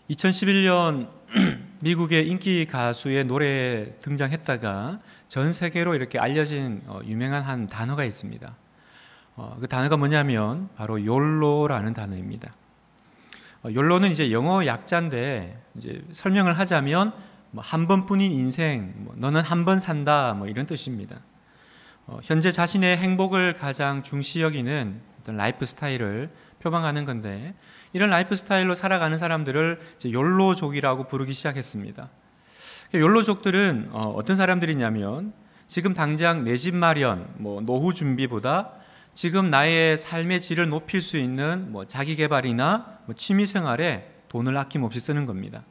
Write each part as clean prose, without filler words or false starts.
2011년 미국의 인기 가수의 노래에 등장했다가 전 세계로 이렇게 알려진 유명한 한 단어가 있습니다. 그 단어가 뭐냐면 바로 YOLO라는 단어입니다. YOLO는 이제 영어 약자인데 이제 설명을 하자면 한 번뿐인 인생, 너는 한 번 산다, 이런 뜻입니다. 현재 자신의 행복을 가장 중시 여기는 어떤 라이프 스타일을 표방하는 건데, 이런 라이프 스타일로 살아가는 사람들을 이제 욜로족이라고 부르기 시작했습니다. 욜로족들은 어떤 사람들이냐면 지금 당장 내 집 마련, 노후 준비보다 지금 나의 삶의 질을 높일 수 있는 자기 개발이나 취미 생활에 돈을 아낌없이 쓰는 겁니다.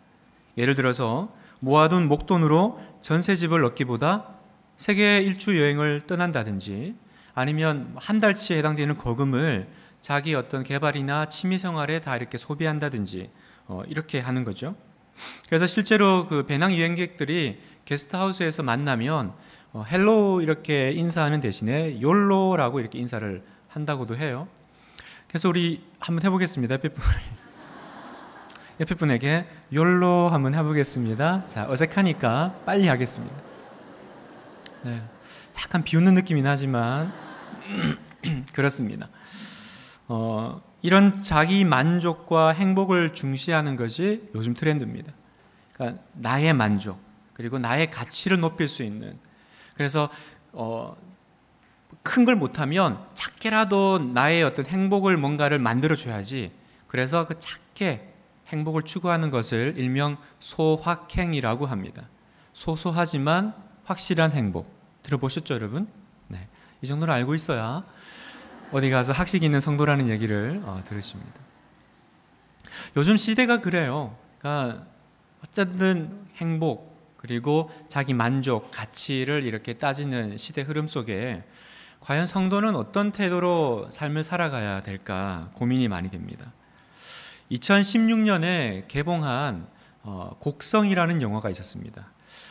예를 들어서 모아둔 목돈으로 전세집을 얻기보다 세계 일주 여행을 떠난다든지, 아니면 한 달치에 해당되는 거금을 자기 어떤 개발이나 취미 생활에 다 이렇게 소비한다든지 이렇게 하는 거죠. 그래서 실제로 그 배낭 여행객들이 게스트하우스에서 만나면 헬로 이렇게 인사하는 대신에 욜로라고 이렇게 인사를 한다고도 해요. 그래서 우리 한번 해보겠습니다. 옆에 분에게 욜로 한번 해보겠습니다. 자, 어색하니까 빨리 하겠습니다. 네, 약간 비웃는 느낌이 나지만 그렇습니다. 이런 자기 만족과 행복을 중시하는 것이 요즘 트렌드입니다. 그러니까 나의 만족, 그리고 나의 가치를 높일 수 있는, 그래서 큰 걸 못하면 작게라도 나의 어떤 행복을 뭔가를 만들어줘야지. 그래서 그 작게 행복을 추구하는 것을 일명 소확행이라고 합니다. 소소하지만 확실한 행복. 들어보셨죠, 여러분? 네, 이 정도는 알고 있어야 어디 가서 학식 있는 성도라는 얘기를 들으십니다. 요즘 시대가 그래요. 그러니까 어쨌든 행복, 그리고 자기 만족, 가치를 이렇게 따지는 시대 흐름 속에 과연 성도는 어떤 태도로 삶을 살아가야 될까 고민이 많이 됩니다. 2016년에 개봉한 곡성이라는 영화가 있었습니다.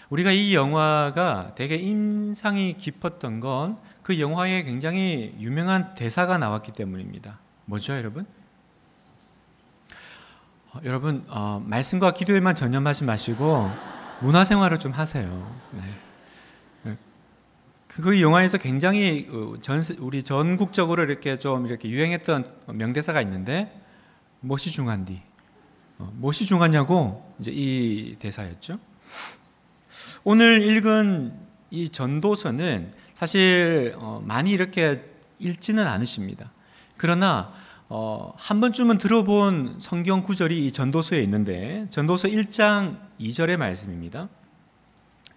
우리가 이 영화가 되게 인상이 깊었던 건 그 영화에 굉장히 유명한 대사가 나왔기 때문입니다. 뭐죠, 여러분? 여러분, 말씀과 기도에만 전념하지 마시고 문화생활을 좀 하세요. 네. 그 영화에서 굉장히 우리 전국적으로 이렇게 좀 이렇게 유행했던 명대사가 있는데, 무엇이 중한디? 무엇이 중하냐고 이제 이 대사였죠. 오늘 읽은 이 전도서는 사실 많이 이렇게 읽지는 않으십니다. 그러나 한 번쯤은 들어본 성경 구절이 이 전도서에 있는데, 전도서 1장 2절의 말씀입니다.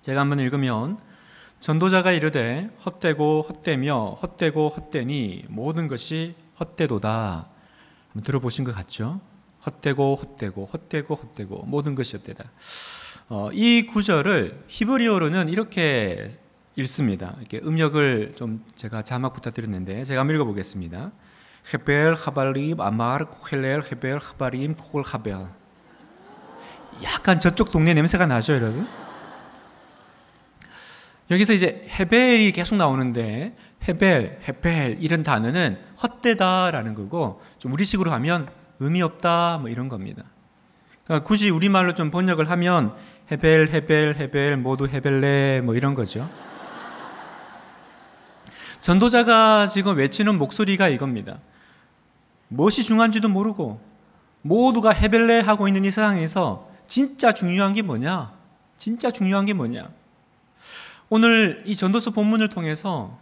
제가 한번 읽으면, 전도자가 이르되 헛되고 헛되며 헛되고 헛되니 모든 것이 헛되도다. 한번 들어보신 것 같죠? 헛되고 헛되고 헛되고 헛되고 모든 것이 헛되다. 이 구절을 히브리어로는 이렇게 읽습니다. 이렇게 음역을 좀 제가 자막 부탁드렸는데 제가 한번 읽어보겠습니다. 헤벨 하발림 아마르 코헬렐 헤벨 하바림 콜 하벨. 약간 저쪽 동네 냄새가 나죠, 여러분? 여기서 이제 헤벨이 계속 나오는데, 헤벨 이런 단어는 헛되다라는 거고, 좀 우리식으로 하면 의미 없다 이런 겁니다. 그러니까 굳이 우리말로 좀 번역을 하면 헤벨 모두 헤벨레 이런 거죠. 전도자가 지금 외치는 목소리가 이겁니다. 무엇이 중요한지도 모르고 모두가 헤벨레 하고 있는 이 세상에서 진짜 중요한 게 뭐냐? 진짜 중요한 게 뭐냐? 오늘 이 전도서 본문을 통해서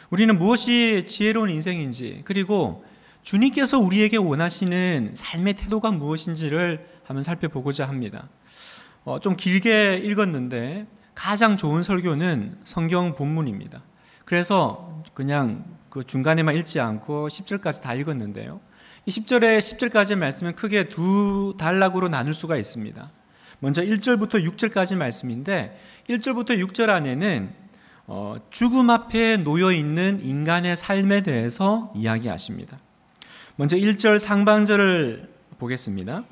우리는 무엇이 지혜로운 인생인지, 그리고 주님께서 우리에게 원하시는 삶의 태도가 무엇인지를 한번 살펴보고자 합니다. 좀 길게 읽었는데 가장 좋은 설교는 성경 본문입니다. 그래서 그냥 그 중간에만 읽지 않고 10절까지 다 읽었는데요. 이 10절까지의 말씀은 크게 두 단락으로 나눌 수가 있습니다. 먼저 1절부터 6절까지 말씀인데, 1절부터 6절 안에는 죽음 앞에 놓여있는 인간의 삶에 대해서 이야기하십니다. 먼저 1절 상반절을 보겠습니다.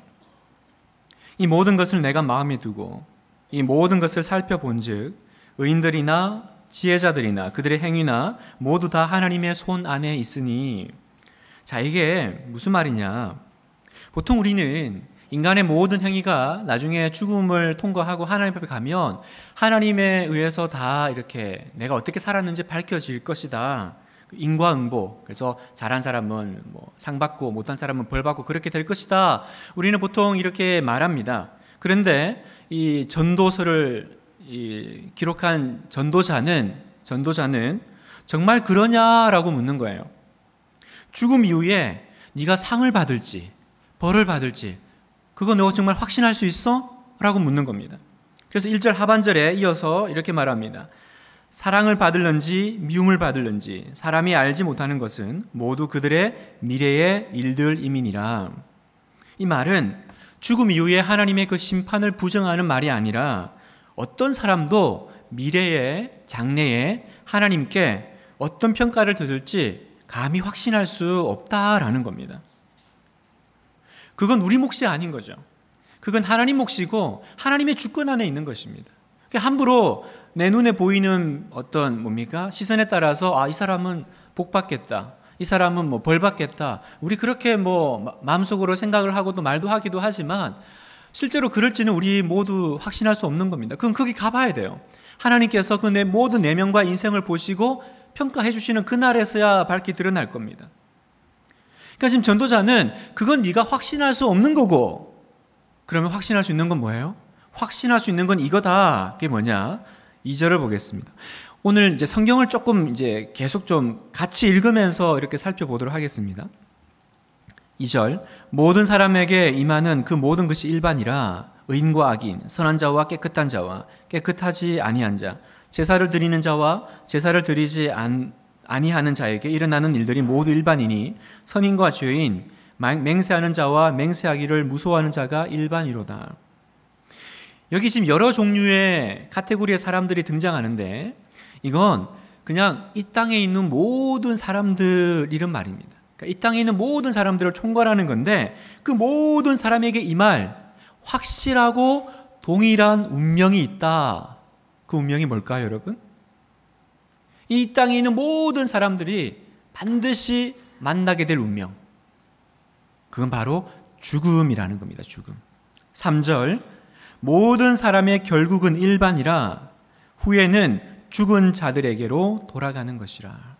이 모든 것을 내가 마음에 두고 이 모든 것을 살펴본 즉 의인들이나 지혜자들이나 그들의 행위나 모두 다 하나님의 손 안에 있으니. 자, 이게 무슨 말이냐? 보통 우리는 인간의 모든 행위가 나중에 죽음을 통과하고 하나님 앞에 가면 하나님에 의해서 다 이렇게 내가 어떻게 살았는지 밝혀질 것이다. 인과응보. 그래서 잘한 사람은 상 받고 못한 사람은 벌 받고 그렇게 될 것이다. 우리는 보통 이렇게 말합니다. 그런데 이 전도서를 기록한 전도자는 정말 그러냐라고 묻는 거예요. 죽음 이후에 네가 상을 받을지 벌을 받을지 그거 너 정말 확신할 수 있어? 라고 묻는 겁니다. 그래서 1절 하반절에 이어서 이렇게 말합니다. 사랑을 받을는지 미움을 받을는지 사람이 알지 못하는 것은 모두 그들의 미래의 일들임이니라. 이 말은 죽음 이후에 하나님의 그 심판을 부정하는 말이 아니라 어떤 사람도 미래의 장래에 하나님께 어떤 평가를 들을지 감히 확신할 수 없다라는 겁니다. 그건 우리 몫이 아닌 거죠. 그건 하나님 몫이고 하나님의 주권 안에 있는 것입니다. 함부로 내 눈에 보이는 어떤 시선에 따라서 이 사람은 복 받겠다, 이 사람은 벌 받겠다, 우리 그렇게 마음속으로 생각을 하고도 말도 하기도 하지만 실제로 그럴지는 우리 모두 확신할 수 없는 겁니다. 그럼 거기 가봐야 돼요. 하나님께서 그 내 모든 내면과 인생을 보시고 평가해 주시는 그날에서야 밝히 드러날 겁니다. 그러니까 지금 전도자는 그건 네가 확신할 수 없는 거고, 그러면 확신할 수 있는 건 뭐예요? 확신할 수 있는 건 이거다. 그게 뭐냐? 2절을 보겠습니다. 오늘 이제 성경을 조금 계속 좀 같이 읽으면서 이렇게 살펴보도록 하겠습니다. 2절, 모든 사람에게 임하는 그 모든 것이 일반이라 의인과 악인, 선한 자와 깨끗한 자와 깨끗하지 아니한 자, 제사를 드리는 자와 제사를 드리지 아니하는 자에게 일어나는 일들이 모두 일반이니 선인과 죄인, 맹세하는 자와 맹세하기를 무소하는 자가 일반이로다. 여기 지금 여러 종류의 카테고리의 사람들이 등장하는데 이건 그냥 이 땅에 있는 모든 사람들 이런 말입니다. 그러니까 이 땅에 있는 모든 사람들을 총괄하는 건데 그 모든 사람에게 임할 확실하고 동일한 운명이 있다. 그 운명이 뭘까요, 여러분? 이 땅에 있는 모든 사람들이 반드시 만나게 될 운명. 그건 바로 죽음이라는 겁니다. 죽음. 3절, 모든 사람의 결국은 일반이라 후에는 죽은 자들에게로 돌아가는 것이라.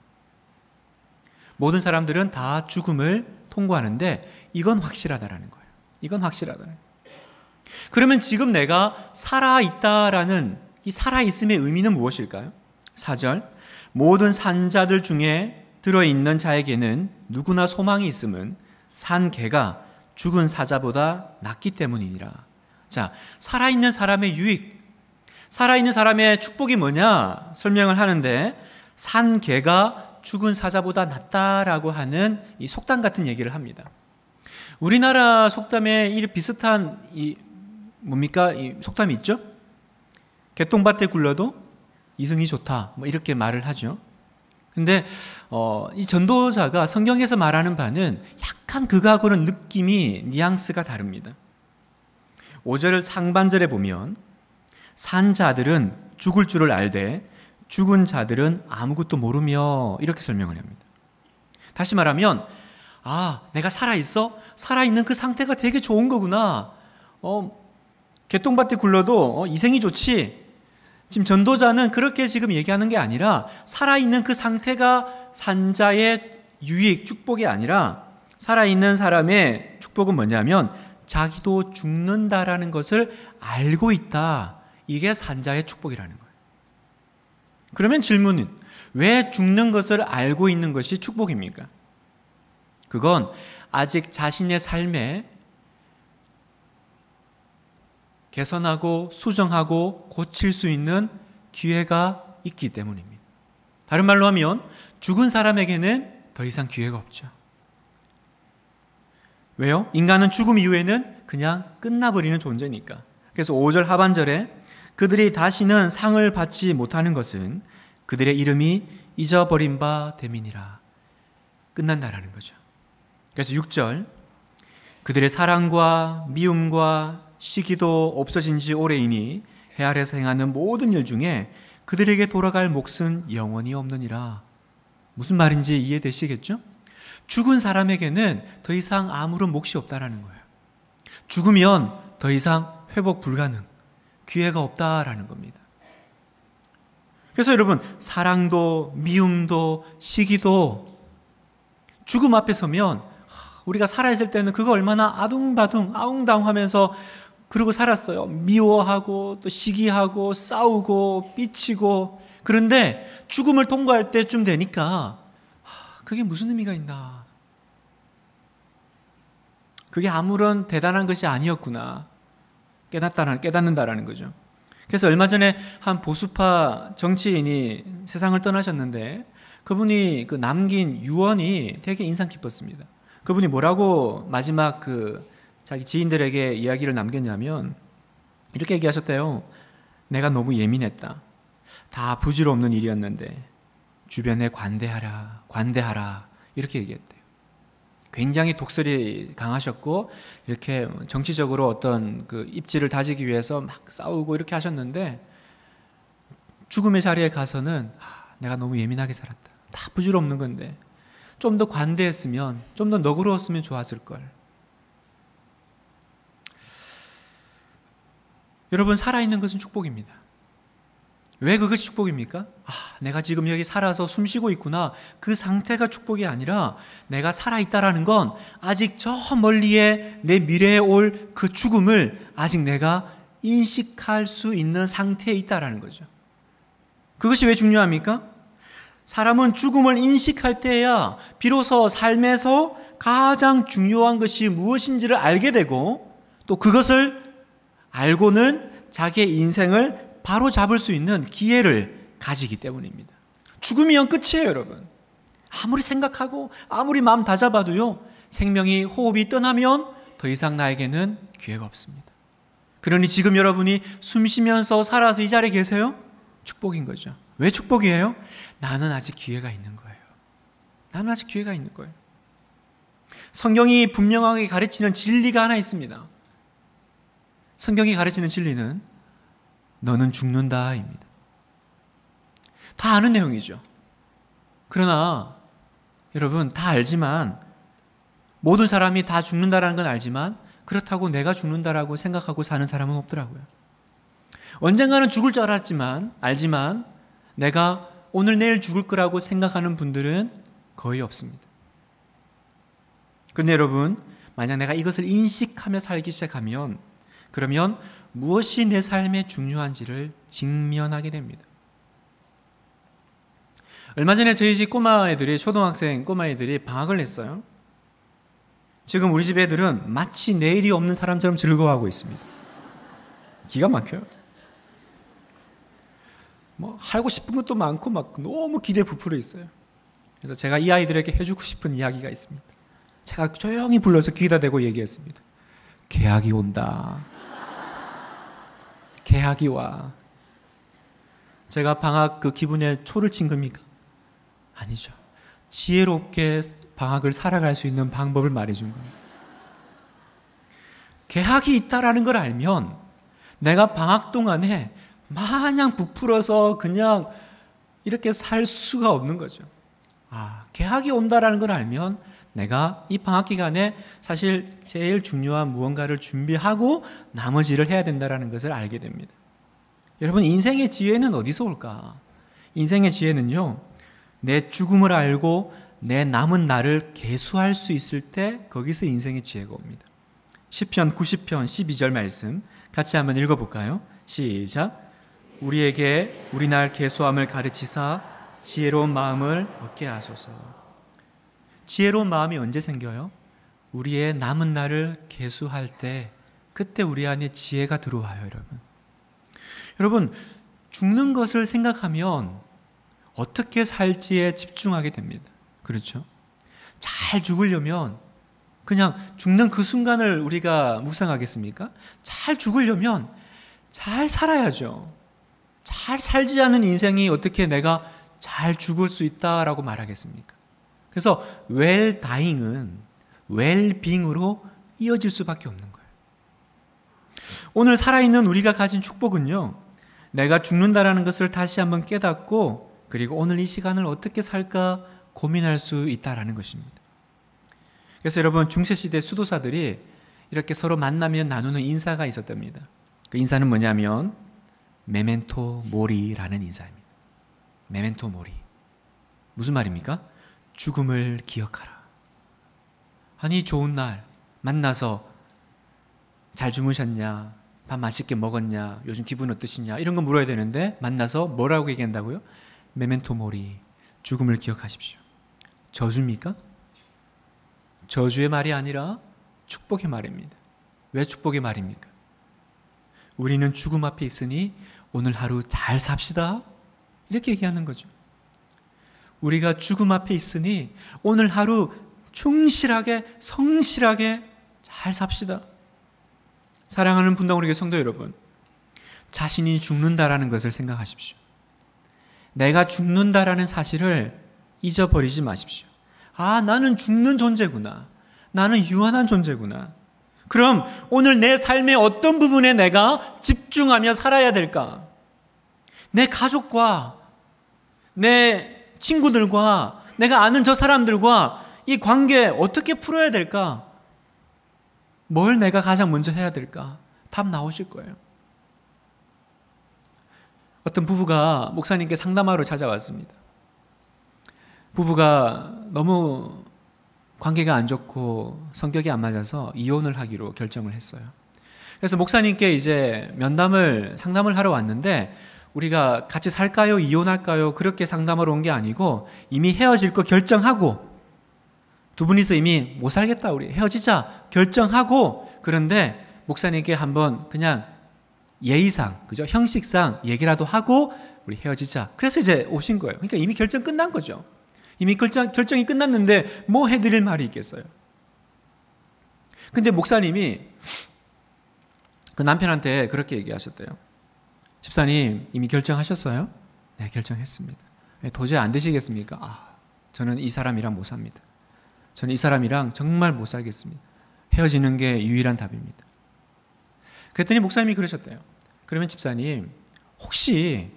모든 사람들은 다 죽음을 통과하는데 이건 확실하다라는 거예요. 이건 확실하다는 거예요. 그러면 지금 내가 살아있다라는 이 살아있음의 의미는 무엇일까요? 4절, 모든 산자들 중에 들어있는 자에게는 누구나 소망이 있음은 산 개가 죽은 사자보다 낫기 때문이니라. 자, 살아있는 사람의 유익, 살아있는 사람의 축복이 뭐냐 설명을 하는데 산 개가 죽은 사자보다 낫다라고 하는 이 속담 같은 얘기를 합니다. 우리나라 속담에 이 비슷한 이 속담이 있죠? 개똥밭에 굴러도 이승이 좋다. 이렇게 말을 하죠. 근데 이 전도자가 성경에서 말하는 바는 약간 그거하고는 느낌이 뉘앙스가 다릅니다. 5절 상반절에 보면 산 자들은 죽을 줄을 알되 죽은 자들은 아무것도 모르며 이렇게 설명을 합니다. 다시 말하면 내가 살아있어? 살아있는 그 상태가 되게 좋은 거구나. 개똥밭에 굴러도 이생이 좋지. 지금 전도자는 그렇게 지금 얘기하는 게 아니라 살아있는 그 상태가 산자의 유익, 축복이 아니라 살아있는 사람의 축복은 뭐냐면 자기도 죽는다라는 것을 알고 있다. 이게 산자의 축복이라는 거예요. 그러면 질문은 왜 죽는 것을 알고 있는 것이 축복입니까? 그건 아직 자신의 삶에 개선하고 수정하고 고칠 수 있는 기회가 있기 때문입니다. 다른 말로 하면 죽은 사람에게는 더 이상 기회가 없죠. 왜요? 인간은 죽음 이후에는 그냥 끝나버리는 존재니까. 그래서 5절 하반절에 그들이 다시는 상을 받지 못하는 것은 그들의 이름이 잊어버린 바 됨이니라. 끝난다라는 거죠. 그래서 6절, 그들의 사랑과 미움과 시기도 없어진 지 오래이니 해 아래서 행하는 모든 일 중에 그들에게 돌아갈 몫은 영원히 없느니라. 무슨 말인지 이해되시겠죠? 죽은 사람에게는 더 이상 아무런 몫이 없다라는 거예요. 죽으면 더 이상 회복 불가능, 기회가 없다라는 겁니다. 그래서 여러분, 사랑도 미움도 시기도 죽음 앞에 서면 우리가 살아있을 때는 그거 얼마나 아둥바둥 아웅다웅하면서 그러고 살았어요. 미워하고 또 시기하고 싸우고 삐치고. 그런데 죽음을 통과할 때쯤 되니까 그게 무슨 의미가 있나, 그게 아무런 대단한 것이 아니었구나 깨닫는다라는 거죠. 그래서 얼마 전에 한 보수파 정치인이 세상을 떠나셨는데 그분이 그 남긴 유언이 되게 인상 깊었습니다. 그분이 뭐라고 마지막 자기 지인들에게 이야기를 남겼냐면 이렇게 얘기하셨대요. 내가 너무 예민했다. 다 부질없는 일이었는데 주변에 관대하라 이렇게 얘기했대요. 굉장히 독설이 강하셨고 이렇게 정치적으로 어떤 그 입지를 다지기 위해서 막 싸우고 이렇게 하셨는데 죽음의 자리에 가서는 내가 너무 예민하게 살았다. 다 부질없는 건데 좀 더 관대했으면, 좀 더 너그러웠으면 좋았을 걸. 여러분, 살아있는 것은 축복입니다. 왜 그것이 축복입니까? 내가 지금 여기 살아서 숨쉬고 있구나. 그 상태가 축복이 아니라 내가 살아있다라는 건 아직 저 멀리에 내 미래에 올 그 죽음을 아직 내가 인식할 수 있는 상태에 있다라는 거죠. 그것이 왜 중요합니까? 사람은 죽음을 인식할 때야 비로소 삶에서 가장 중요한 것이 무엇인지를 알게 되고 또 그것을 알고는 자기의 인생을 바로 잡을 수 있는 기회를 가지기 때문입니다. 죽음이면 끝이에요, 여러분. 아무리 생각하고 아무리 마음 다잡아도요, 생명이 호흡이 떠나면 더 이상 나에게는 기회가 없습니다. 그러니 지금 여러분이 숨 쉬면서 살아서 이 자리에 계세요? 축복인 거죠. 왜 축복이에요? 나는 아직 기회가 있는 거예요. 나는 아직 기회가 있는 거예요. 성경이 분명하게 가르치는 진리가 하나 있습니다. 성경이 가르치는 진리는 너는 죽는다입니다. 다 아는 내용이죠. 그러나 여러분, 다 알지만, 모든 사람이 다 죽는다라는 건 알지만 그렇다고 내가 죽는다라고 생각하고 사는 사람은 없더라고요. 언젠가는 죽을 줄 알지만 내가 오늘 내일 죽을 거라고 생각하는 분들은 거의 없습니다. 그런데 여러분, 만약 내가 이것을 인식하며 살기 시작하면 그러면 무엇이 내 삶에 중요한지를 직면하게 됩니다. 얼마 전에 저희 집 초등학생 꼬마애들이 방학을 냈어요. 지금 우리 집 애들은 마치 내일이 없는 사람처럼 즐거워하고 있습니다. 기가 막혀요. 하고 싶은 것도 많고 막 너무 기대에 부풀어 있어요. 그래서 제가 이 아이들에게 해주고 싶은 이야기가 있습니다. 제가 조용히 불러서 귀에다 대고 얘기했습니다. 개학이 온다. 개학이 와. 제가 방학 그 기분에 초를 친 겁니까? 아니죠. 지혜롭게 방학을 살아갈 수 있는 방법을 말해준 겁니다. 개학이 있다라는 걸 알면 내가 방학 동안에 마냥 부풀어서 그냥 이렇게 살 수가 없는 거죠. 개학이 온다라는 걸 알면 내가 이 방학 기간에 사실 제일 중요한 무언가를 준비하고 나머지를 해야 된다라는 것을 알게 됩니다. 여러분, 인생의 지혜는 어디서 올까? 인생의 지혜는요, 내 죽음을 알고 내 남은 날을 계수할 수 있을 때 거기서 인생의 지혜가 옵니다. 시편 90편 12절 말씀 같이 한번 읽어볼까요? 시작. 우리에게 우리 날 계수함을 가르치사 지혜로운 마음을 얻게 하소서. 지혜로운 마음이 언제 생겨요? 우리의 남은 날을 계수할 때, 그때 우리 안에 지혜가 들어와요, 여러분. 여러분, 죽는 것을 생각하면 어떻게 살지에 집중하게 됩니다. 그렇죠? 잘 죽으려면 그냥 죽는 그 순간을 우리가 묵상하겠습니까? 잘 죽으려면 잘 살아야죠. 잘 살지 않은 인생이 어떻게 내가 잘 죽을 수 있다라고 말하겠습니까? 그래서 well dying은 well being으로 이어질 수밖에 없는 거예요. 오늘 살아있는 우리가 가진 축복은요, 내가 죽는다라는 것을 다시 한번 깨닫고 그리고 오늘 이 시간을 어떻게 살까 고민할 수 있다라는 것입니다. 그래서 여러분, 중세시대 수도사들이 이렇게 서로 만나면 나누는 인사가 있었답니다. 그 인사는 뭐냐면 메멘토 모리라는 인사입니다. 메멘토 모리. 무슨 말입니까? 죽음을 기억하라. 아니, 좋은 날 만나서 잘 주무셨냐? 밥 맛있게 먹었냐? 요즘 기분 어떠시냐? 이런 거 물어야 되는데 만나서 뭐라고 얘기한다고요? 메멘토 모리. 죽음을 기억하십시오. 저주입니까? 저주의 말이 아니라 축복의 말입니다. 왜 축복의 말입니까? 우리는 죽음 앞에 있으니 오늘 하루 잘 삽시다. 이렇게 얘기하는 거죠. 우리가 죽음 앞에 있으니 오늘 하루 충실하게 성실하게 잘 삽시다. 사랑하는 분당우리 성도 여러분, 자신이 죽는다라는 것을 생각하십시오. 내가 죽는다라는 사실을 잊어버리지 마십시오. 아, 나는 죽는 존재구나. 나는 유한한 존재구나. 그럼 오늘 내 삶의 어떤 부분에 내가 집중하며 살아야 될까? 내 가족과 내 친구들과 내가 아는 저 사람들과 이 관계 어떻게 풀어야 될까? 뭘 내가 가장 먼저 해야 될까? 답 나오실 거예요. 어떤 부부가 목사님께 상담하러 찾아왔습니다. 부부가 너무 관계가 안 좋고 성격이 안 맞아서 이혼을 하기로 결정을 했어요. 그래서 목사님께 이제 상담을 하러 왔는데 우리가 같이 살까요? 이혼할까요? 그렇게 상담하러 온 게 아니고 이미 헤어질 거 결정하고 두 분이서 이미 못 살겠다, 우리 헤어지자 결정하고, 그런데 목사님께 한번 그냥 예의상, 그죠? 형식상 얘기라도 하고 우리 헤어지자. 그래서 이제 오신 거예요. 그러니까 이미 결정 끝난 거죠. 이미 결정이 끝났는데 뭐 해드릴 말이 있겠어요. 근데 목사님이 그 남편한테 그렇게 얘기하셨대요. 집사님, 이미 결정하셨어요? 네, 결정했습니다. 도저히 안 되시겠습니까? 저는 이 사람이랑 못 삽니다. 저는 이 사람이랑 정말 못 살겠습니다. 헤어지는 게 유일한 답입니다. 그랬더니 목사님이 그러셨대요. 그러면 집사님, 혹시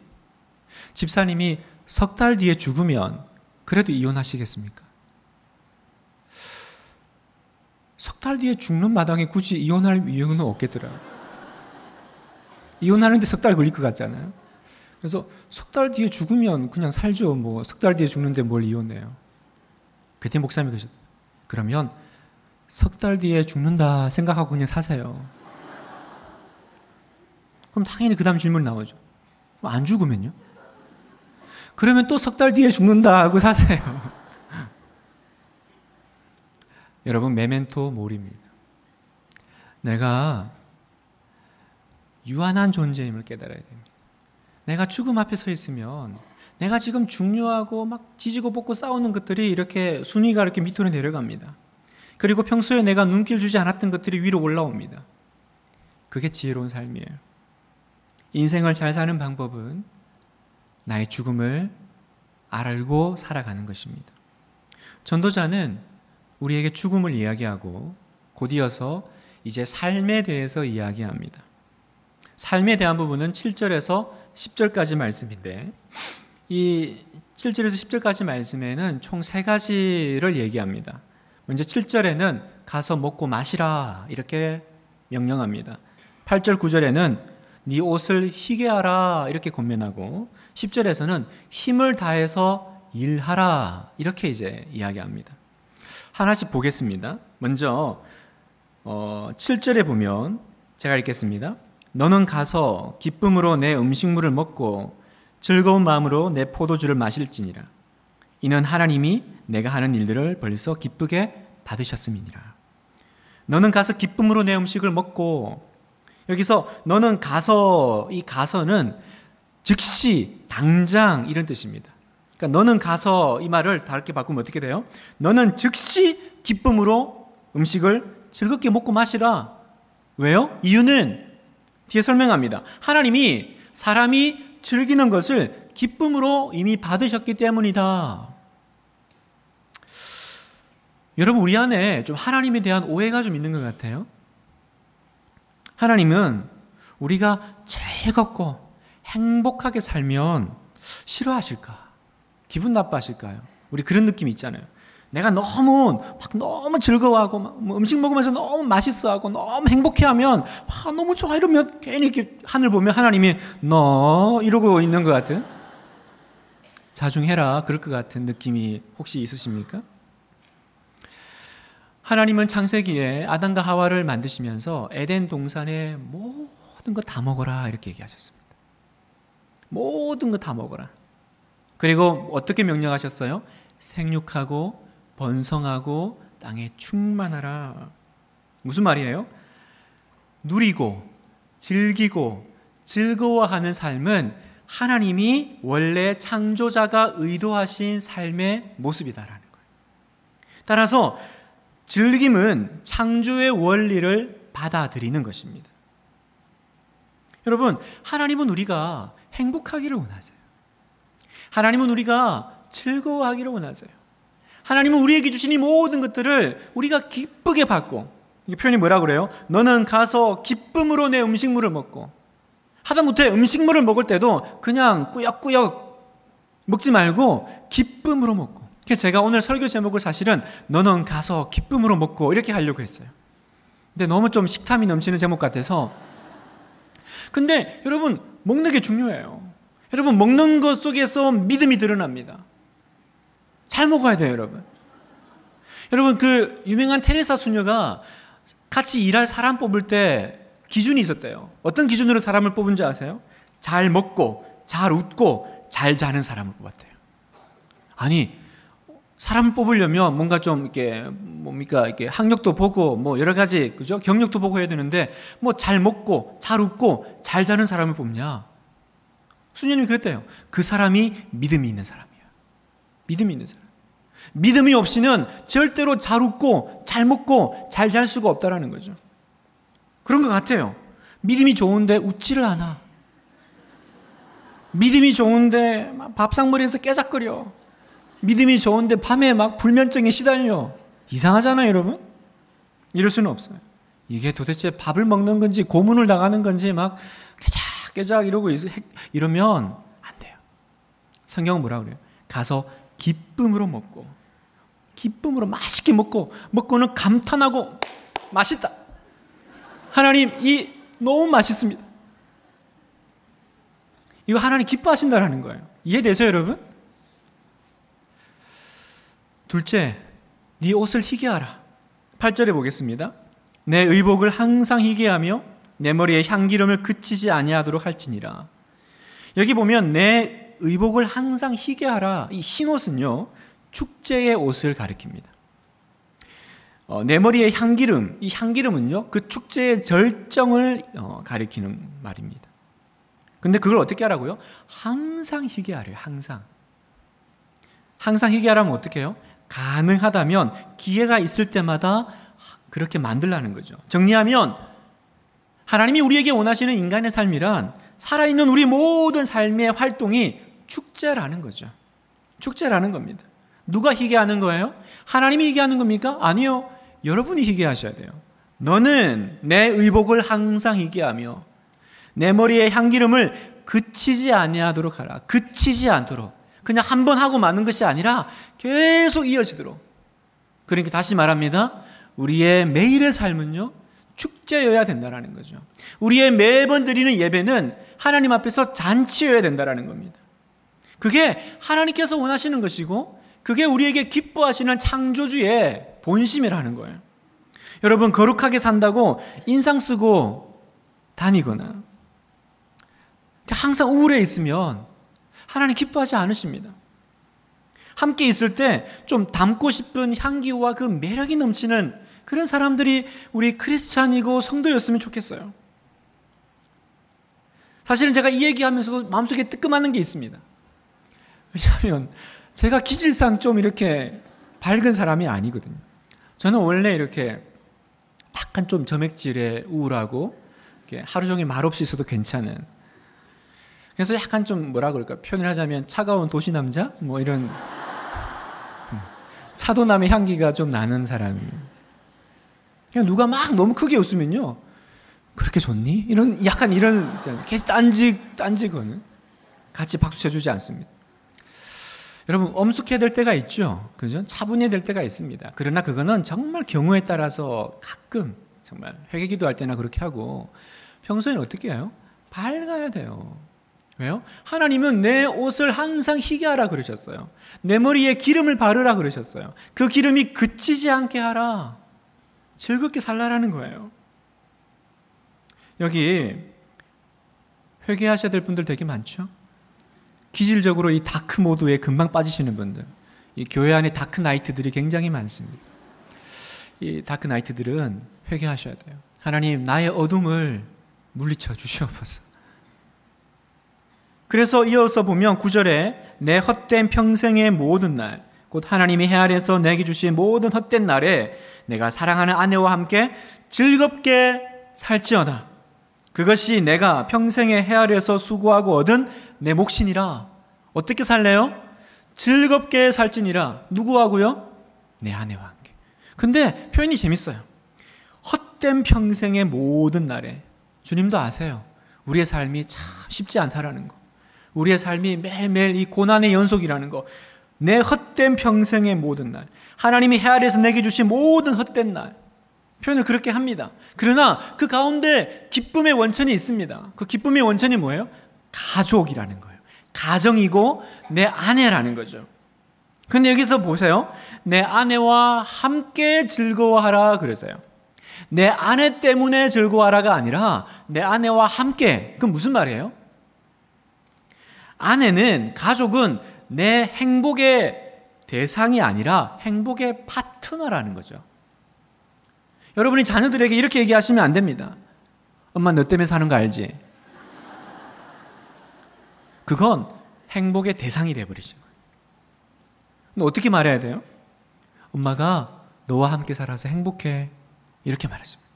집사님이 석 달 뒤에 죽으면 그래도 이혼하시겠습니까? 석 달 뒤에 죽는 마당에 굳이 이혼할 이유는 없겠더라고요. 이혼하는데 석 달 걸릴 것 같잖아요. 그래서 석 달 뒤에 죽으면 그냥 살죠. 뭐 석 달 뒤에 죽는데 뭘 이혼해요. 그때 목사님이 그러셨어요. 그러면 석 달 뒤에 죽는다 생각하고 그냥 사세요. 그럼 당연히 그 다음 질문이 나오죠. 안 죽으면요? 그러면 또 석 달 뒤에 죽는다 하고 사세요. 여러분, 메멘토 모리입니다. 내가 유한한 존재임을 깨달아야 됩니다. 내가 죽음 앞에 서 있으면 내가 지금 중요하고 막 지지고 볶고 싸우는 것들이 이렇게 순위가 이렇게 밑으로 내려갑니다. 그리고 평소에 내가 눈길 주지 않았던 것들이 위로 올라옵니다. 그게 지혜로운 삶이에요. 인생을 잘 사는 방법은 나의 죽음을 알고 살아가는 것입니다. 전도자는 우리에게 죽음을 이야기하고 곧이어서 이제 삶에 대해서 이야기합니다. 삶에 대한 부분은 7절에서 10절까지 말씀인데, 이 7절에서 10절까지 말씀에는 총 3가지를 얘기합니다. 먼저 7절에는 가서 먹고 마시라 이렇게 명령합니다. 8절 9절에는 네 옷을 희게 하라 이렇게 권면하고, 10절에서는 힘을 다해서 일하라 이렇게 이제 이야기합니다. 하나씩 보겠습니다. 먼저 7절에 보면 제가 읽겠습니다. 너는 가서 기쁨으로 내 음식물을 먹고 즐거운 마음으로 내 포도주를 마실지니라. 이는 하나님이 내가 하는 일들을 벌써 기쁘게 받으셨음이니라. 너는 가서 기쁨으로 내 음식을 먹고, 여기서 너는 가서, 이 가서는 즉시, 당장 이런 뜻입니다. 그러니까 너는 가서, 이 말을 다르게 바꾸면 어떻게 돼요? 너는 즉시 기쁨으로 음식을 즐겁게 먹고 마시라. 왜요? 이유는 뒤에 설명합니다. 하나님이 사람이 즐기는 것을 기쁨으로 이미 받으셨기 때문이다. 여러분, 우리 안에 좀 하나님에 대한 오해가 좀 있는 것 같아요. 하나님은 우리가 즐겁고 행복하게 살면 싫어하실까? 기분 나빠하실까요? 우리 그런 느낌이 있잖아요. 내가 너무 즐거워하고 뭐 음식 먹으면서 너무 맛있어하고 너무 행복해하면 너무 좋아 이러면 괜히 이렇게 하늘 보면 하나님이 너 이러고 있는 것 같은, 자중해라 그럴 것 같은 느낌이 혹시 있으십니까? 하나님은 창세기에 아담과 하와를 만드시면서 에덴 동산에 모든 거 다 먹어라 이렇게 얘기하셨습니다. 모든 거 다 먹어라. 그리고 어떻게 명령하셨어요? 생육하고 번성하고 땅에 충만하라. 무슨 말이에요? 누리고 즐기고 즐거워하는 삶은 하나님이 원래 창조자가 의도하신 삶의 모습이다라는 거예요. 따라서 즐김은 창조의 원리를 받아들이는 것입니다. 여러분, 하나님은 우리가 행복하기를 원하세요. 하나님은 우리가 즐거워하기를 원하세요. 하나님은 우리에게 주신 이 모든 것들을 우리가 기쁘게 받고, 이 표현이 뭐라 그래요? 너는 가서 기쁨으로 내 음식물을 먹고, 하다못해 음식물을 먹을 때도 그냥 꾸역꾸역 먹지 말고 기쁨으로 먹고. 그래서 제가 오늘 설교 제목을 사실은 너는 가서 기쁨으로 먹고 이렇게 하려고 했어요. 근데 너무 좀 식탐이 넘치는 제목 같아서. 근데 여러분, 먹는 게 중요해요. 여러분, 먹는 것 속에서 믿음이 드러납니다. 잘 먹어야 돼요, 여러분. 여러분, 그 유명한 테레사 수녀가 같이 일할 사람 뽑을 때 기준이 있었대요. 어떤 기준으로 사람을 뽑은지 아세요? 잘 먹고 잘 웃고 잘 자는 사람을 뽑았대요. 아니, 사람을 뽑으려면 뭔가 좀 이렇게 뭡니까, 이렇게 학력도 보고 뭐 여러 가지, 그죠? 경력도 보고 해야 되는데 뭐 잘 먹고 잘 웃고 잘 자는 사람을 뽑냐? 수녀님이 그랬대요. 그 사람이 믿음이 있는 사람이야. 믿음이 있는 사람. 믿음이 없이는 절대로 잘 웃고 잘 먹고 잘 잘 수가 없다라는 거죠. 그런 것 같아요. 믿음이 좋은데 웃지를 않아. 믿음이 좋은데 밥상머리에서 깨작거려. 믿음이 좋은데 밤에 막 불면증에 시달려. 이상하잖아요, 여러분? 이럴 수는 없어요. 이게 도대체 밥을 먹는 건지 고문을 당하는 건지 막 깨작깨작 이러면 안 돼요. 성경은 뭐라 그래요? 가서 기쁨으로 먹고, 기쁨으로 맛있게 먹고는 감탄하고 맛있다. 하나님, 이 너무 맛있습니다. 이거 하나님 기뻐하신다는 거예요. 이해되세요, 여러분? 둘째, 네 옷을 희게 하라. 8절에 보겠습니다. 내 의복을 항상 희게 하며 내 머리에 향기름을 그치지 아니하도록 할지니라. 여기 보면 내 의복을 항상 희게 하라. 이 흰 옷은요, 축제의 옷을 가리킵니다. 내 머리에 향기름, 이 향기름은요, 그 축제의 절정을 가리키는 말입니다. 근데 그걸 어떻게 하라고요? 항상 희게 하래요. 항상 희게 하라면 어떻게 해요? 가능하다면 기회가 있을 때마다 그렇게 만들라는 거죠. 정리하면 하나님이 우리에게 원하시는 인간의 삶이란 살아있는 우리 모든 삶의 활동이 축제라는 거죠. 축제라는 겁니다. 누가 희게 하는 거예요? 하나님이 희게 하는 겁니까? 아니요. 여러분이 희게 하셔야 돼요. 너는 내 의복을 항상 희게 하며 내 머리에 향기름을 그치지 아니하도록 하라. 그치지 않도록. 그냥 한 번 하고 마는 것이 아니라 계속 이어지도록. 그러니까 다시 말합니다. 우리의 매일의 삶은요, 축제여야 된다는 거죠. 우리의 매번 드리는 예배는 하나님 앞에서 잔치여야 된다는 겁니다. 그게 하나님께서 원하시는 것이고 그게 우리에게 기뻐하시는 창조주의 본심이라는 거예요. 여러분, 거룩하게 산다고 인상 쓰고 다니거나 항상 우울해 있으면 하나님 기뻐하지 않으십니다. 함께 있을 때 좀 담고 싶은 향기와 그 매력이 넘치는 그런 사람들이 우리 크리스찬이고 성도였으면 좋겠어요. 사실은 제가 이 얘기하면서도 마음속에 뜨끔하는 게 있습니다. 왜냐하면 제가 기질상 좀 이렇게 밝은 사람이 아니거든요. 저는 원래 이렇게 약간 좀 점액질에 우울하고 이렇게 하루 종일 말없이 있어도 괜찮은, 그래서 약간 좀 뭐라 그럴까, 표현을 하자면 차가운 도시남자? 뭐 이런 차도남의 향기가 좀 나는 사람이에요. 그냥 누가 막 너무 크게 웃으면요, 그렇게 좋니? 이런 약간 이런 계속 딴지거는 같이 박수 쳐주지 않습니다. 여러분, 엄숙해야 될 때가 있죠. 그죠? 차분해야 될 때가 있습니다. 그러나 그거는 정말 경우에 따라서 가끔 정말 회개기도 할 때나 그렇게 하고, 평소에는 어떻게 해요? 밝아야 돼요. 왜요? 하나님은 내 옷을 항상 희게 하라 그러셨어요. 내 머리에 기름을 바르라 그러셨어요. 그 기름이 그치지 않게 하라. 즐겁게 살라라는 거예요. 여기 회개하셔야 될 분들 되게 많죠? 기질적으로 이 다크 모드에 금방 빠지시는 분들, 이 교회 안에 다크 나이트들이 굉장히 많습니다. 이 다크 나이트들은 회개하셔야 돼요. 하나님, 나의 어둠을 물리쳐 주시옵소서. 그래서 이어서 보면 9절에 내 헛된 평생의 모든 날, 곧 하나님이 해 아래에서 내게 주신 모든 헛된 날에 내가 사랑하는 아내와 함께 즐겁게 살지어다. 그것이 내가 평생의 해 아래에서 수고하고 얻은 내 몫이니라. 어떻게 살래요? 즐겁게 살지니라. 누구하고요? 내 아내와 함께. 근데 표현이 재밌어요. 헛된 평생의 모든 날에. 주님도 아세요. 우리의 삶이 참 쉽지 않다라는 거. 우리의 삶이 매일매일 이 고난의 연속이라는 거. 내 헛된 평생의 모든 날. 하나님이 해 아래에서 내게 주신 모든 헛된 날. 표현을 그렇게 합니다. 그러나 그 가운데 기쁨의 원천이 있습니다. 그 기쁨의 원천이 뭐예요? 가족이라는 거예요. 가정이고 내 아내라는 거죠. 근데 여기서 보세요. 내 아내와 함께 즐거워하라 그랬어요. 내 아내 때문에 즐거워하라가 아니라 내 아내와 함께. 그건 무슨 말이에요? 아내는, 가족은 내 행복의 대상이 아니라 행복의 파트너라는 거죠. 여러분이 자녀들에게 이렇게 얘기하시면 안 됩니다. 엄마, 너 때문에 사는 거 알지? 그건 행복의 대상이 되어버리죠. 근데 어떻게 말해야 돼요? 엄마가 너와 함께 살아서 행복해. 이렇게 말했습니다.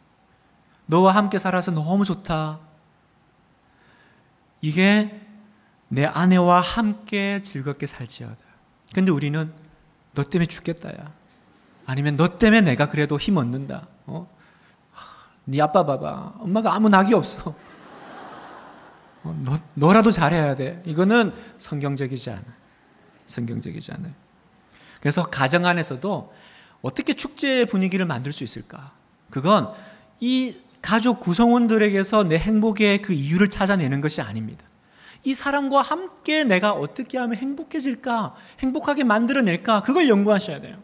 너와 함께 살아서 너무 좋다. 이게 내 아내와 함께 즐겁게 살지어다. 근데 우리는 너 때문에 죽겠다, 야. 아니면 너 때문에 내가 그래도 힘 얻는다. 네 아빠 봐봐. 엄마가 아무 낙이 없어. 너라도 잘해야 돼. 이거는 성경적이지 않아. 성경적이지 않아요. 그래서 가정 안에서도 어떻게 축제 분위기를 만들 수 있을까? 그건 이 가족 구성원들에게서 내 행복의 그 이유를 찾아내는 것이 아닙니다. 이 사람과 함께 내가 어떻게 하면 행복해질까? 행복하게 만들어낼까? 그걸 연구하셔야 돼요.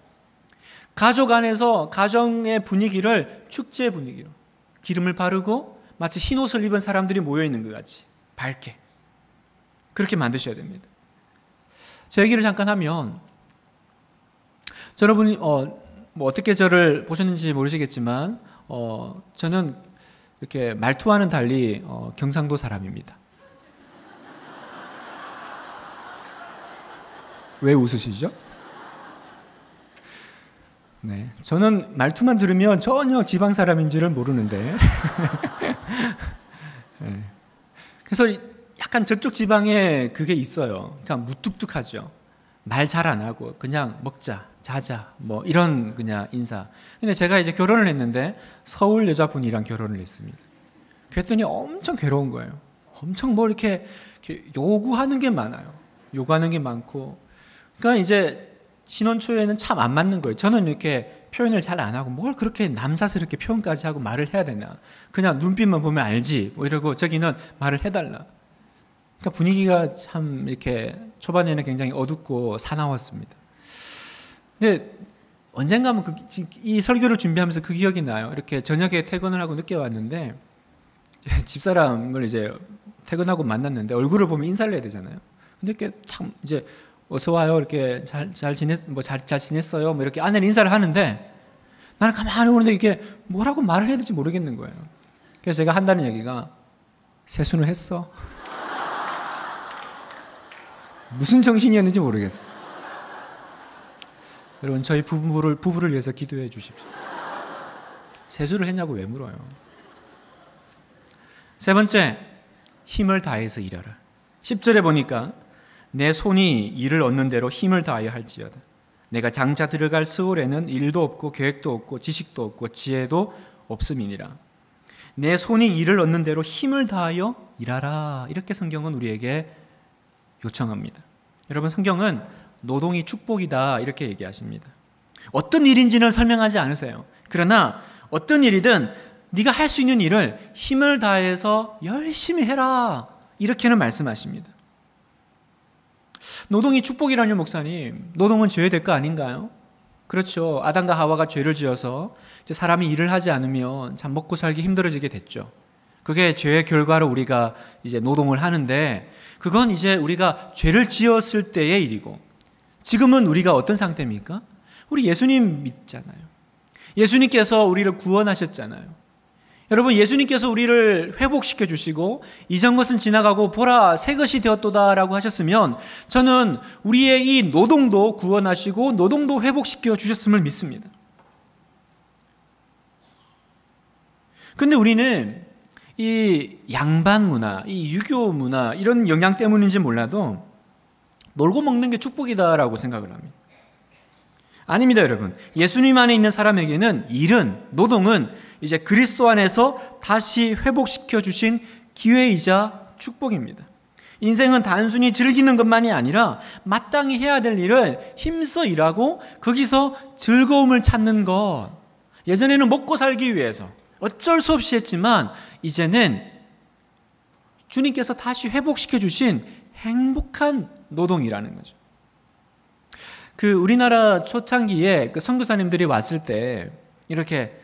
가족 안에서 가정의 분위기를 축제 분위기로, 기름을 바르고 마치 흰 옷을 입은 사람들이 모여있는 것 같이 밝게, 그렇게 만드셔야 됩니다. 제 얘기를 잠깐 하면, 여러분이 뭐 어떻게 저를 보셨는지 모르시겠지만 저는 이렇게 말투와는 달리 경상도 사람입니다. 왜 웃으시죠? 네, 저는 말투만 들으면 전혀 지방 사람인 줄은 모르는데 네. 그래서 약간 저쪽 지방에 그게 있어요. 그냥 무뚝뚝하죠. 말 잘 안 하고 그냥 먹자, 자자, 뭐 이런 그냥 인사. 근데 제가 이제 결혼을 했는데 서울 여자분이랑 결혼을 했습니다. 그랬더니 엄청 괴로운 거예요. 엄청 뭐 이렇게 요구하는 게 많아요. 요구하는 게 많고. 그러니까 이제 신혼 초에는 참 안 맞는 거예요. 저는 이렇게 표현을 잘 안 하고 뭘 그렇게 남사스럽게 표현까지 하고 말을 해야 되나. 그냥 눈빛만 보면 알지. 뭐 이러고 저기는 말을 해달라. 그러니까 분위기가 참 이렇게 초반에는 굉장히 어둡고 사나웠습니다. 근데 언젠가 한번 이 설교를 준비하면서 그 기억이 나요. 이렇게 저녁에 퇴근을 하고 늦게 왔는데 집사람을 이제 퇴근하고 만났는데 얼굴을 보면 인사를 해야 되잖아요. 근데 이렇게 참 이제 어서 와요. 이렇게 잘 지냈어요. 뭐 이렇게 아내는 인사를 하는데 나는 가만히 보는데 이게 뭐라고 말을 해야 될지 모르겠는 거예요. 그래서 제가 한다는 얘기가 세수는 했어. 무슨 정신이었는지 모르겠어요. 여러분, 저희 부부를 위해서 기도해 주십시오. 세수를 했냐고 왜 물어요? 세 번째, 힘을 다해서 일하라. 10절에 보니까 내 손이 일을 얻는 대로 힘을 다하여 할지어다. 내가 장차 들어갈 스올에는 일도 없고 계획도 없고 지식도 없고 지혜도 없음이니라. 내 손이 일을 얻는 대로 힘을 다하여 일하라. 이렇게 성경은 우리에게 요청합니다. 여러분, 성경은 노동이 축복이다 이렇게 얘기하십니다. 어떤 일인지는 설명하지 않으세요. 그러나 어떤 일이든 네가 할 수 있는 일을 힘을 다해서 열심히 해라 이렇게는 말씀하십니다. 노동이 축복이라뇨 목사님. 노동은 죄의 대가 아닌가요? 그렇죠. 아담과 하와가 죄를 지어서 이제 사람이 일을 하지 않으면 참 먹고 살기 힘들어지게 됐죠. 그게 죄의 결과로 우리가 이제 노동을 하는데 그건 이제 우리가 죄를 지었을 때의 일이고 지금은 우리가 어떤 상태입니까? 우리 예수님 믿잖아요. 예수님께서 우리를 구원하셨잖아요. 여러분 예수님께서 우리를 회복시켜 주시고 이전 것은 지나가고 보라 새 것이 되었도다라고 하셨으면 저는 우리의 이 노동도 구원하시고 노동도 회복시켜 주셨음을 믿습니다. 그런데 우리는 이 양반 문화, 이 유교 문화 이런 영향 때문인지 몰라도 놀고 먹는 게 축복이다라고 생각을 합니다. 아닙니다, 여러분. 예수님 안에 있는 사람에게는 일은, 노동은 이제 그리스도 안에서 다시 회복시켜 주신 기회이자 축복입니다. 인생은 단순히 즐기는 것만이 아니라 마땅히 해야 될 일을 힘써 일하고 거기서 즐거움을 찾는 것. 예전에는 먹고 살기 위해서 어쩔 수 없이 했지만 이제는 주님께서 다시 회복시켜 주신 행복한 노동이라는 거죠. 그 우리나라 초창기에 그 선교사님들이 왔을 때 이렇게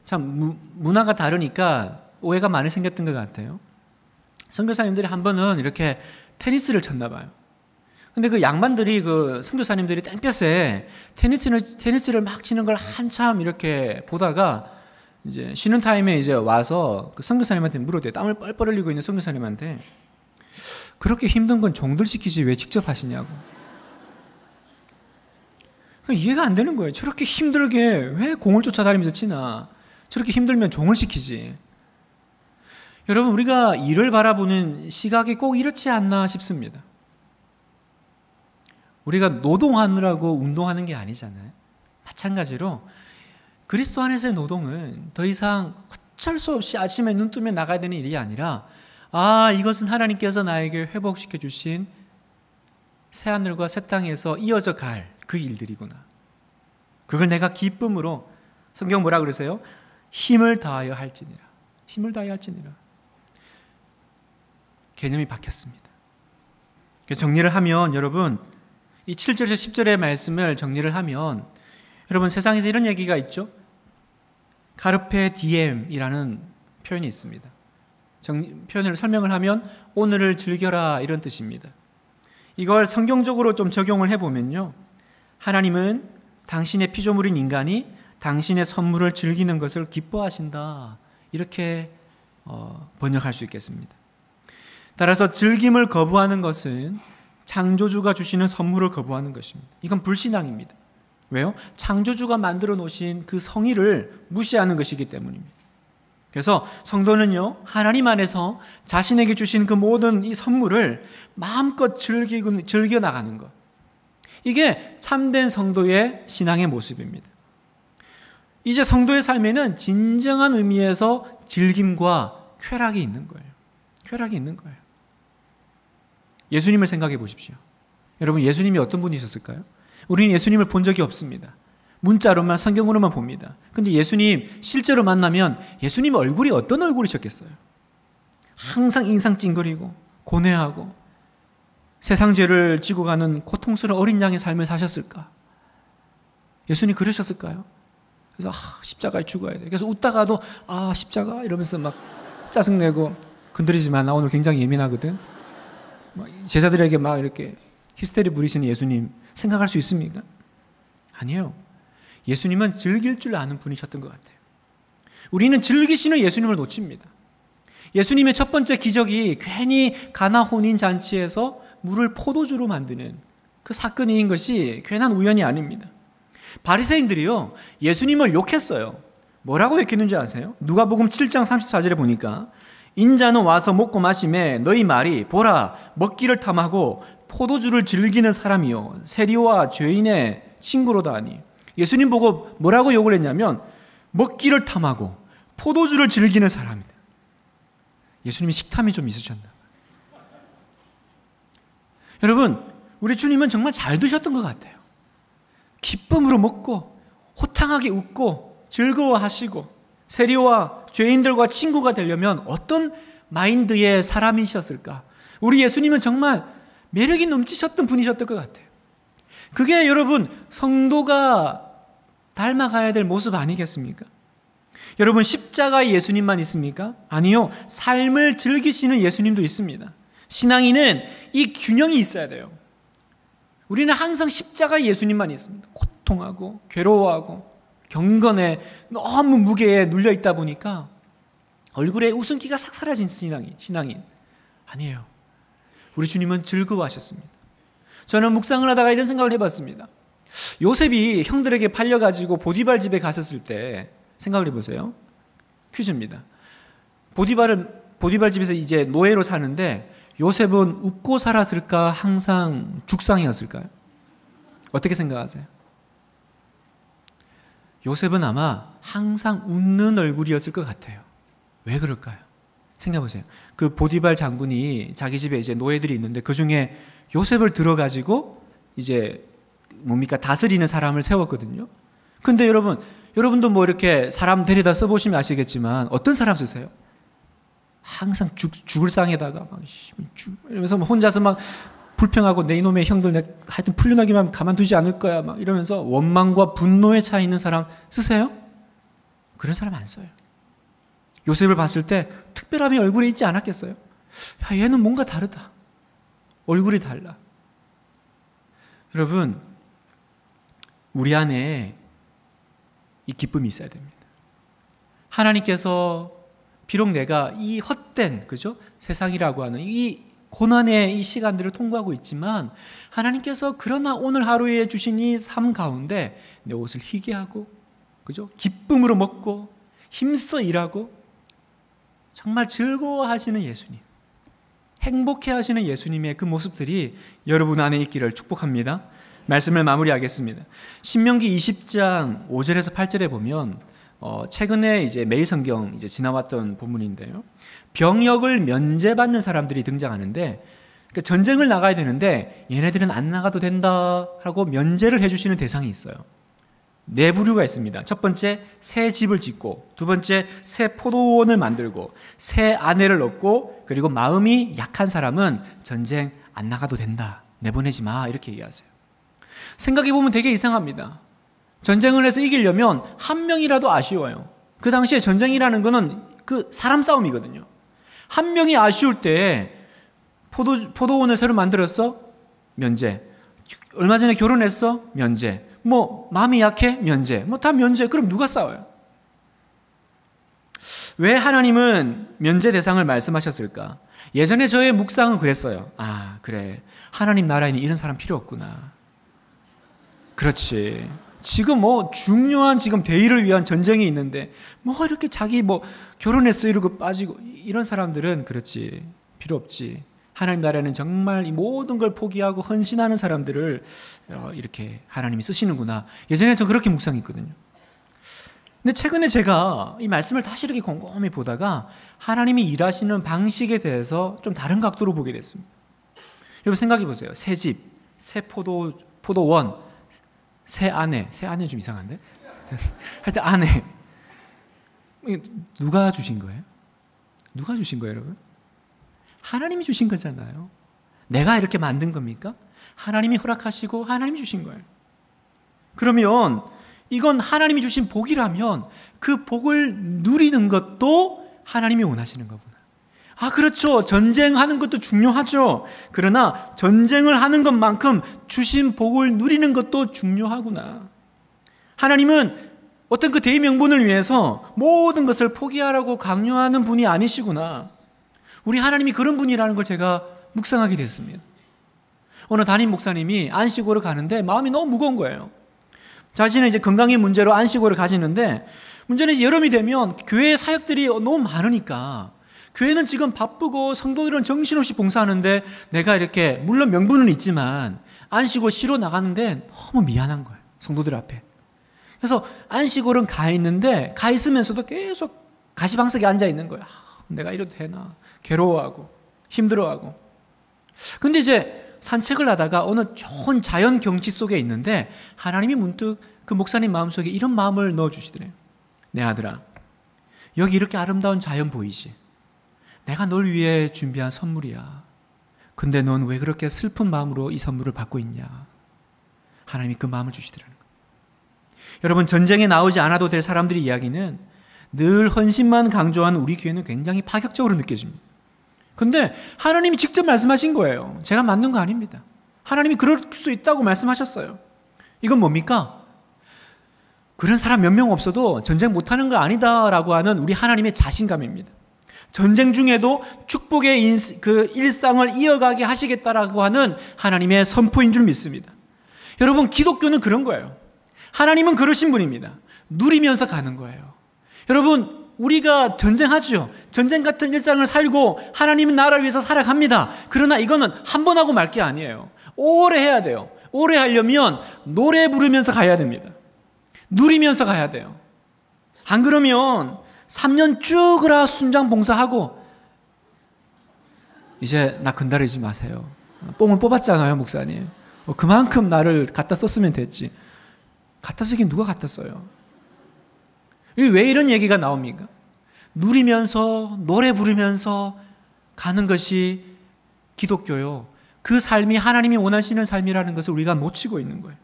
참 문화가 다르니까 오해가 많이 생겼던 것 같아요. 선교사님들이 한 번은 이렇게 테니스를 쳤나 봐요. 근데 그 양반들이 그 선교사님들이 땡볕에 테니스를 막 치는 걸 한참 이렇게 보다가 이제 쉬는 타임에 이제 와서 그 선교사님한테 물어대요. 땀을 뻘뻘 흘리고 있는 선교사님한테 그렇게 힘든 건 종들 시키지 왜 직접 하시냐고. 이해가 안 되는 거예요. 저렇게 힘들게 왜 공을 쫓아다니면서 치나. 저렇게 힘들면 종을 시키지. 여러분 우리가 일을 바라보는 시각이 꼭 이렇지 않나 싶습니다. 우리가 노동하느라고 운동하는 게 아니잖아요. 마찬가지로 그리스도 안에서의 노동은 더 이상 어쩔 수 없이 아침에 눈 뜨면 나가야 되는 일이 아니라 이것은 하나님께서 나에게 회복시켜 주신 새하늘과 새 땅에서 이어져 갈 그 일들이구나. 그걸 내가 기쁨으로 성경 뭐라 그러세요? 힘을 다하여 할지니라. 힘을 다하여 할지니라. 개념이 바뀌었습니다. 정리를 하면 여러분 이 7절에서 10절의 말씀을 정리를 하면 여러분 세상에서 이런 얘기가 있죠. 카르페 디엠이라는 표현이 있습니다. 표현을 설명을 하면 오늘을 즐겨라 이런 뜻입니다. 이걸 성경적으로 좀 적용을 해보면요. 하나님은 당신의 피조물인 인간이 당신의 선물을 즐기는 것을 기뻐하신다. 이렇게 번역할 수 있겠습니다. 따라서 즐김을 거부하는 것은 창조주가 주시는 선물을 거부하는 것입니다. 이건 불신앙입니다. 왜요? 창조주가 만들어 놓으신 그 성의를 무시하는 것이기 때문입니다. 그래서 성도는요, 하나님 안에서 자신에게 주신 그 모든 이 선물을 마음껏 즐겨 나가는 것. 이게 참된 성도의 신앙의 모습입니다. 이제 성도의 삶에는 진정한 의미에서 즐김과 쾌락이 있는 거예요. 쾌락이 있는 거예요. 예수님을 생각해 보십시오. 여러분, 예수님이 어떤 분이셨을까요? 우리는 예수님을 본 적이 없습니다. 문자로만, 성경으로만 봅니다. 근데 예수님 실제로 만나면 예수님 얼굴이 어떤 얼굴이셨겠어요? 항상 인상 찡그리고 고뇌하고 세상 죄를 지고 가는 고통스러운 어린 양의 삶을 사셨을까? 예수님 그러셨을까요? 그래서 십자가에 죽어야 돼. 그래서 웃다가도 십자가 이러면서 막 짜증내고 건드리지 마. 나 오늘 굉장히 예민하거든. 제자들에게 막 이렇게 히스테리 부리시는 예수님 생각할 수 있습니까? 아니에요. 예수님은 즐길 줄 아는 분이셨던 것 같아요. 우리는 즐기시는 예수님을 놓칩니다. 예수님의 첫 번째 기적이 괜히 가나 혼인 잔치에서 물을 포도주로 만드는 그 사건인 것이 괜한 우연이 아닙니다. 바리새인들이요, 예수님을 욕했어요. 뭐라고 욕했는지 아세요? 누가복음 7장 34절에 보니까 인자는 와서 먹고 마시매 너희 말이 보라 먹기를 탐하고 포도주를 즐기는 사람이요 세리와 죄인의 친구로다 하니. 예수님 보고 뭐라고 욕을 했냐면 먹기를 탐하고 포도주를 즐기는 사람이다. 예수님이 식탐이 좀 있으셨나 봐요. 여러분, 우리 주님은 정말 잘 드셨던 것 같아요. 기쁨으로 먹고 호탕하게 웃고 즐거워하시고 세리와 죄인들과 친구가 되려면 어떤 마인드의 사람이셨을까? 우리 예수님은 정말 매력이 넘치셨던 분이셨던 것 같아요. 그게 여러분 성도가 닮아가야 될 모습 아니겠습니까? 여러분 십자가의 예수님만 있습니까? 아니요. 삶을 즐기시는 예수님도 있습니다. 신앙인은 이 균형이 있어야 돼요. 우리는 항상 십자가의 예수님만 있습니다. 고통하고 괴로워하고 경건에 너무 무게에 눌려 있다 보니까 얼굴에 웃음기가 싹 사라진 신앙인 아니에요. 우리 주님은 즐거워하셨습니다. 저는 묵상을 하다가 이런 생각을 해봤습니다. 요셉이 형들에게 팔려가지고 보디발 집에 갔었을 때 생각을 해보세요. 퀴즈입니다. 보디발 집에서 이제 노예로 사는데 요셉은 웃고 살았을까? 항상 죽상이었을까요? 어떻게 생각하세요? 요셉은 아마 항상 웃는 얼굴이었을 것 같아요. 왜 그럴까요? 생각해보세요. 그 보디발 장군이 자기 집에 이제 노예들이 있는데 그 중에 요셉을 들어가지고 이제 다스리는 사람을 세웠거든요. 근데 여러분도 뭐 이렇게 사람 데려다 써보시면 아시겠지만 어떤 사람 쓰세요? 항상 죽을 상에다가 막 이러면서 혼자서 막 불평하고 내 이놈의 형들 하여튼 풀려나기만 가만두지 않을 거야 막 이러면서 원망과 분노에 차 있는 사람 쓰세요? 그런 사람 안 써요. 요셉을 봤을 때 특별함이 얼굴에 있지 않았겠어요? 야, 얘는 뭔가 다르다. 얼굴이 달라. 여러분, 우리 안에 이 기쁨이 있어야 됩니다. 하나님께서 비록 내가 이 헛된, 그죠? 세상이라고 하는 이 고난의 이 시간들을 통과하고 있지만 하나님께서 그러나 오늘 하루에 주신 이 삶 가운데 내 옷을 희게 하고, 그죠? 기쁨으로 먹고 힘써 일하고 정말 즐거워하시는 예수님, 행복해 하시는 예수님의 그 모습들이 여러분 안에 있기를 축복합니다. 말씀을 마무리하겠습니다. 신명기 20장 5절에서 8절에 보면 최근에 이제 매일 성경 이제 지나왔던 본문인데요. 병역을 면제받는 사람들이 등장하는데 그러니까 전쟁을 나가야 되는데 얘네들은 안 나가도 된다라고 면제를 해주시는 대상이 있어요. 네 부류가 있습니다. 첫 번째, 새 집을 짓고, 두 번째, 새 포도원을 만들고, 새 아내를 얻고, 그리고 마음이 약한 사람은 전쟁 안 나가도 된다. 내보내지 마. 이렇게 얘기하세요. 생각해보면 되게 이상합니다. 전쟁을 해서 이기려면 한 명이라도 아쉬워요. 그 당시에 전쟁이라는 거는 그 사람 싸움이거든요. 한 명이 아쉬울 때 포도원을 새로 만들었어? 면제. 얼마 전에 결혼했어? 면제. 뭐 마음이 약해? 면제. 뭐 다 면제. 그럼 누가 싸워요? 왜 하나님은 면제 대상을 말씀하셨을까? 예전에 저의 묵상은 그랬어요. 아, 그래. 하나님 나라에는 이런 사람 필요 없구나. 그렇지. 지금 뭐 중요한 지금 대의를 위한 전쟁이 있는데 뭐 이렇게 자기 뭐 결혼했어 이러고 빠지고 이런 사람들은 그렇지. 필요 없지. 하나님 나라에는 정말 이 모든 걸 포기하고 헌신하는 사람들을 이렇게 하나님이 쓰시는구나. 예전에 저 그렇게 묵상했거든요. 근데 최근에 제가 이 말씀을 다시 이렇게 곰곰이 보다가 하나님이 일하시는 방식에 대해서 좀 다른 각도로 보게 됐습니다. 여러분 생각해 보세요. 새 집, 새 포도원, 새 아내는 좀 이상한데? 하여튼 아내. 누가 주신 거예요? 누가 주신 거예요, 여러분? 하나님이 주신 거잖아요. 내가 이렇게 만든 겁니까? 하나님이 허락하시고 하나님이 주신 거예요. 그러면 이건 하나님이 주신 복이라면 그 복을 누리는 것도 하나님이 원하시는 거구나. 아, 그렇죠. 전쟁하는 것도 중요하죠. 그러나 전쟁을 하는 것만큼 주신 복을 누리는 것도 중요하구나. 하나님은 어떤 그 대의명분을 위해서 모든 것을 포기하라고 강요하는 분이 아니시구나. 우리 하나님이 그런 분이라는 걸 제가 묵상하게 됐습니다. 어느 담임 목사님이 안식오를 가는데 마음이 너무 무거운 거예요. 자신은 이제 건강의 문제로 안식오를 가시는데 문제는 이제 여름이 되면 교회 사역들이 너무 많으니까 교회는 지금 바쁘고 성도들은 정신없이 봉사하는데 내가 이렇게 물론 명분은 있지만 안식오 쉬러 나가는데 너무 미안한 거예요. 성도들 앞에. 그래서 안식오는 가 있는데 가 있으면서도 계속 가시방석에 앉아 있는 거예요. 내가 이래도 되나? 괴로워하고 힘들어하고. 근데 이제 산책을 하다가 어느 좋은 자연 경치 속에 있는데 하나님이 문득 그 목사님 마음속에 이런 마음을 넣어주시더래요. 내 아들아, 여기 이렇게 아름다운 자연 보이지? 내가 널 위해 준비한 선물이야. 근데 넌 왜 그렇게 슬픈 마음으로 이 선물을 받고 있냐? 하나님이 그 마음을 주시더라는 거예요. 여러분, 전쟁에 나오지 않아도 될 사람들의 이야기는 늘 헌신만 강조한 우리 교회는 굉장히 파격적으로 느껴집니다. 근데 하나님이 직접 말씀하신 거예요. 제가 만든 거 아닙니다. 하나님이 그럴 수 있다고 말씀하셨어요. 이건 뭡니까? 그런 사람 몇 명 없어도 전쟁 못하는 거 아니다라고 하는 우리 하나님의 자신감입니다. 전쟁 중에도 축복의 그 일상을 이어가게 하시겠다라고 하는 하나님의 선포인 줄 믿습니다. 여러분, 기독교는 그런 거예요. 하나님은 그러신 분입니다. 누리면서 가는 거예요. 여러분, 우리가 전쟁하죠. 전쟁 같은 일상을 살고 하나님은 나라를 위해서 살아갑니다. 그러나 이거는 한 번 하고 말 게 아니에요. 오래 해야 돼요. 오래 하려면 노래 부르면서 가야 됩니다. 누리면서 가야 돼요. 안 그러면 3년 쭉 으라 순장 봉사하고 이제 나 건드리지 마세요. 뽕을 뽑았잖아요, 목사님. 그만큼 나를 갖다 썼으면 됐지. 갖다 쓰긴 누가 갖다 써요? 왜 이런 얘기가 나옵니까? 누리면서 노래 부르면서 가는 것이 기독교요. 그 삶이 하나님이 원하시는 삶이라는 것을 우리가 놓치고 있는 거예요.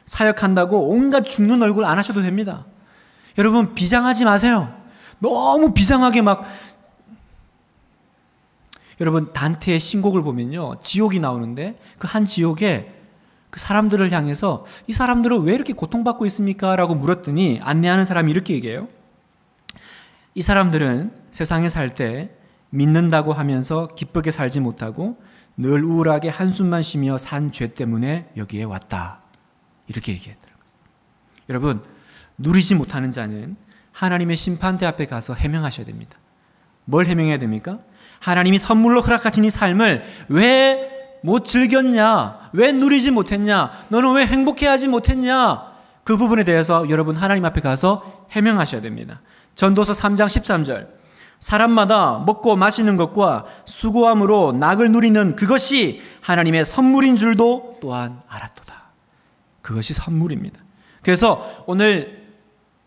사역한다고 온갖 죽는 얼굴 안 하셔도 됩니다. 여러분, 비장하지 마세요. 너무 비장하게 여러분, 단테의 신곡을 보면요, 지옥이 나오는데 그 한 지옥에 그 사람들을 향해서 이 사람들은 왜 이렇게 고통받고 있습니까? 라고 물었더니 안내하는 사람이 이렇게 얘기해요. 이 사람들은 세상에 살 때 믿는다고 하면서 기쁘게 살지 못하고 늘 우울하게 한숨만 쉬며 산 죄 때문에 여기에 왔다. 이렇게 얘기했더라고요. 여러분, 누리지 못하는 자는 하나님의 심판대 앞에 가서 해명하셔야 됩니다. 뭘 해명해야 됩니까? 하나님이 선물로 허락하신 이 삶을 왜 못 즐겼냐? 왜 누리지 못했냐? 너는 왜 행복해하지 못했냐? 그 부분에 대해서 여러분 하나님 앞에 가서 해명하셔야 됩니다. 전도서 3장 13절, 사람마다 먹고 마시는 것과 수고함으로 낙을 누리는 그것이 하나님의 선물인 줄도 또한 알았도다. 그것이 선물입니다. 그래서 오늘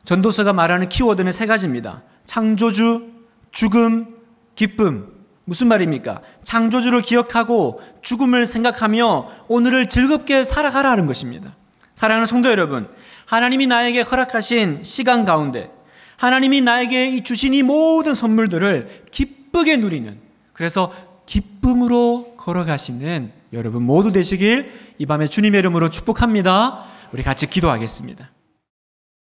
전도서가 말하는 키워드는 3가지입니다. 창조주, 죽음, 기쁨. 무슨 말입니까? 창조주를 기억하고 죽음을 생각하며 오늘을 즐겁게 살아가라는 것입니다. 사랑하는 성도 여러분, 하나님이 나에게 허락하신 시간 가운데 하나님이 나에게 주신 이 모든 선물들을 기쁘게 누리는, 그래서 기쁨으로 걸어가시는 여러분 모두 되시길 이 밤에 주님의 이름으로 축복합니다. 우리 같이 기도하겠습니다.